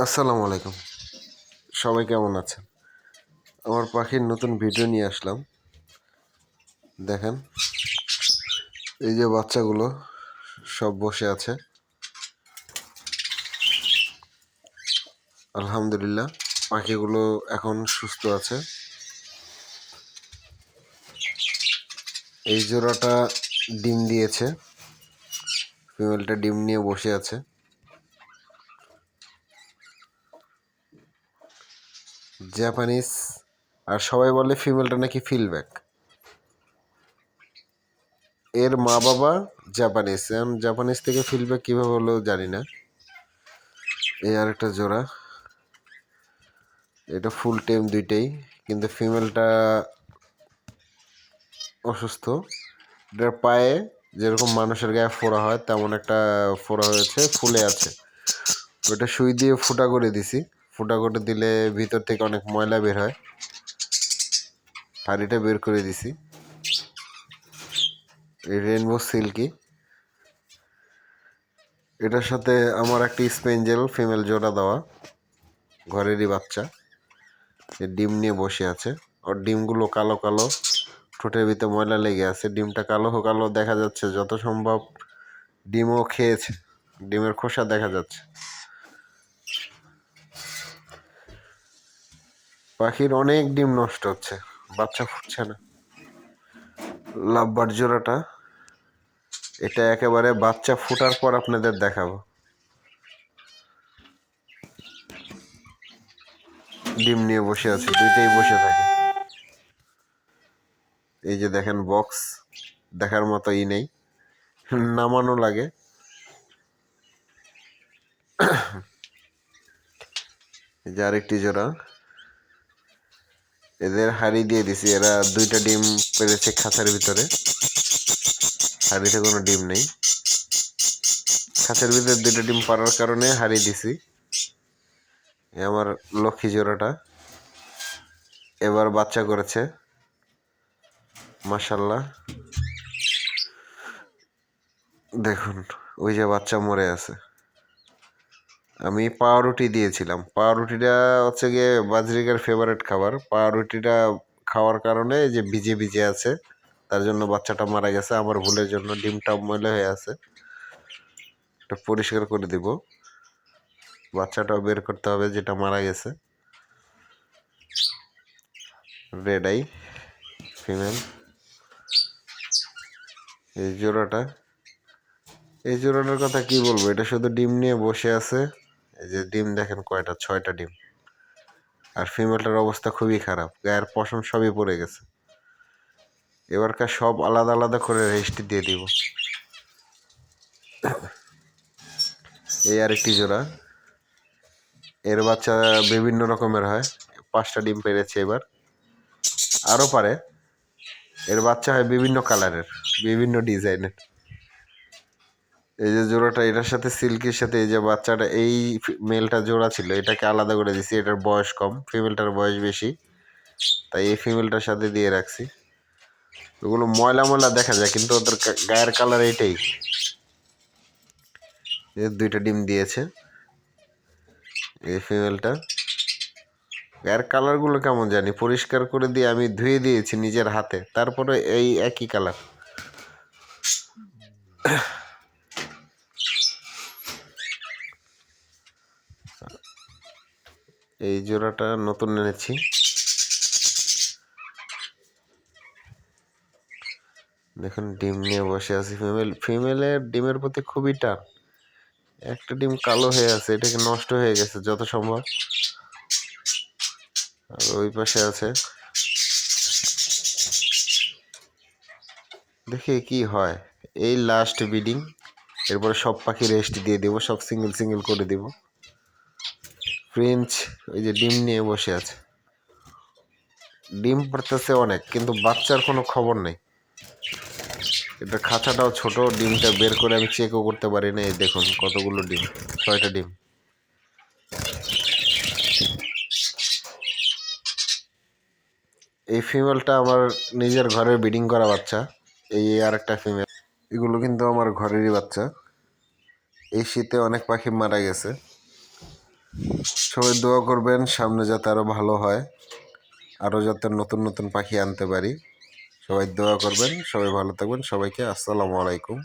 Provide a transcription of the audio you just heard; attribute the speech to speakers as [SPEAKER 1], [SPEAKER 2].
[SPEAKER 1] আসসালামু আলাইকুম। সবাই কেমন আছেন? আমার পাখির নতুন ভিডিও নিয়ে আসলাম। দেখেন, এই যে বাচ্চাগুলো সব বসে আছে। আলহামদুলিল্লাহ, পাখিগুলো এখন সুস্থ আছে। এই জোড়াটা ডিম দিয়েছে, ফিমেলটা ডিম নিয়ে বসে আছে। জাপানিজ, আর সবাই বলে ফিমেলটা নাকি ফিলব্যাক। এর মা বাবা জাপানিজ, এখন জাপানিজ থেকে ফিলব্যাক কীভাবে হলো জানি না। এই আরেকটা জোড়া, এটা ফুল টেম দুইটাই, কিন্তু ফিমেলটা অসুস্থ। এটার পায়ে যেরকম মানুষের গায়ে ফোড়া হয় তেমন একটা ফোড়া হয়েছে, ফুলে আছে। ওটা সুই দিয়ে ফুটা করে দিছি। ফুটা করে দিলে ভিতর থেকে অনেক ময়লা বের হয়, হাঁড়িটা বের করে দিছি। এই রেনবো সিল্কি, এটার সাথে আমার একটি স্পেঞ্জেল ফিমেল জোড়া দেওয়া, ঘরেরই বাচ্চা। ডিম নিয়ে বসে আছে। ওর ডিমগুলো কালো কালো, ঠোঁটের ভিতরে ময়লা লেগে আছে। ডিমটা কালো কালো দেখা যাচ্ছে, যত সম্ভব ডিমও খেয়েছে, ডিমের খোসা দেখা যাচ্ছে। পাখির অনেক ডিম নষ্ট হচ্ছে, বাচ্চা ফুটছে না। লাভবার জোড়াটা, এটা একেবারে বাচ্চা ফোটার পর আপনাদের দেখাবো। ডিম নিয়ে বসে আছে, দুইটাই বসে থাকে। এই যে দেখেন, বক্স দেখার মতো নেই, নামানো লাগে। এই যে আরেকটি জোড়া, এদের হাড়ি দিয়ে দিছি। এরা দুইটা ডিম পেরেছে খাঁচার ভিতরে, হাড়িতে কোনো ডিম নেই। খাঁচার ভিতরে দুইটা ডিম পাড়ার কারণে হাড়ি দিছি। আমার লক্ষ্মী জোড়াটা এবার বাচ্চা করেছে, মাশাল্লাহ। দেখুন, ওই যে বাচ্চা মরে আছে। আমি পাউরুটি দিয়েছিলাম। পাউরুটিটা হচ্ছে গিয়ে বাজরিকার ফেভারিট খাবার। পাউরুটিটা খাওয়ার কারণে যে ভিজে ভিজে আছে, তার জন্য বাচ্চাটা মারা গেছে। আমার ভুলের জন্য ডিমটা ময়লা হয়ে আছে, এটা পরিষ্কার করে দিব। বাচ্চাটাও বের করতে হবে যেটা মারা গেছে। Red eye female. এই জোড়াটা, এই জোড়াটার কথা কি বলবো, এটা শুধু ডিম নিয়ে বসে আছে। এই যে ডিম দেখেন কয়টা, 6টা ডিম। আর ফিমেলটার অবস্থা খুবই খারাপ, গায়ের পশম সবই পড়ে গেছে। এবারকার সব আলাদা আলাদা করে রেস্ট দিয়ে দিব। এই আরেকটি জোড়া, এর বাচ্চা বিভিন্ন রকমের হয়। 5টা ডিম পেরেছে এবার, আরও পারে। এর বাচ্চা হয় বিভিন্ন কালারের, বিভিন্ন ডিজাইনের। এই যে জোড়াটা, এটার সাথে সিল্কির সাথে এই যে বাচ্চাটা, এই মেলটা জোড়া ছিল, এটাকে আলাদা করে দিছি। এটার বয়স কম, ফিমেলটার বয়স বেশি, তাই এই ফিমেলটার সাথে দিয়ে রাখছি। ওগুলো ময়লা ময়লা দেখা যায়, কিন্তু ওদের গায়ের কালার এইটাই। দুইটা ডিম দিয়েছে এই ফিমেলটা। গায়ের কালারগুলো কেমন জানি, পরিষ্কার করে দিয়ে আমি ধুয়ে দিয়েছি নিজের হাতে, তারপরে এই একই কালার। এই জোড়াটা নতুন এনেছি। দেখুন, ডিম নিয়ে বসে আছি। ফিমেলের ডিমের প্রতি খুবই টান। একটা ডিম কালো হয়ে আছে, এটাকে নষ্ট হয়ে গেছে যত সম্ভব। আর ওই পাশে আছে, দেখি কি হয়। এই লাস্ট বিডিং, এরপরে সব পাখি রেস্ট দিয়ে দিব, সব সিঙ্গেল সিঙ্গেল করে দিব। ফ্রেঞ্চ ওই যে ডিম নিয়ে বসে আছে, ডিম পড়তেছে অনেক, কিন্তু বাচ্চার কোনো খবর নেই। এটা খাঁচাটাও ছোট, ডিমটা বের করে আমি চেকও করতে পারি না। এই দেখুন কতগুলো ডিম, 6টা ডিম। এই ফিমেলটা আমার নিজের ঘরের ব্রিডিং করা বাচ্চা। এই আর একটা ফিমেল, এগুলো কিন্তু আমার ঘরেরই বাচ্চা। এই শীতে অনেক পাখি মারা গেছে। সবাই দোয়া করবেন সামনে যাতে আরও ভালো হয়, আরও যাতে নতুন নতুন পাখি আনতে পারি। সবাই দোয়া করবেন, সবাই ভালো থাকবেন। সবাইকে আসসালামু আলাইকুম।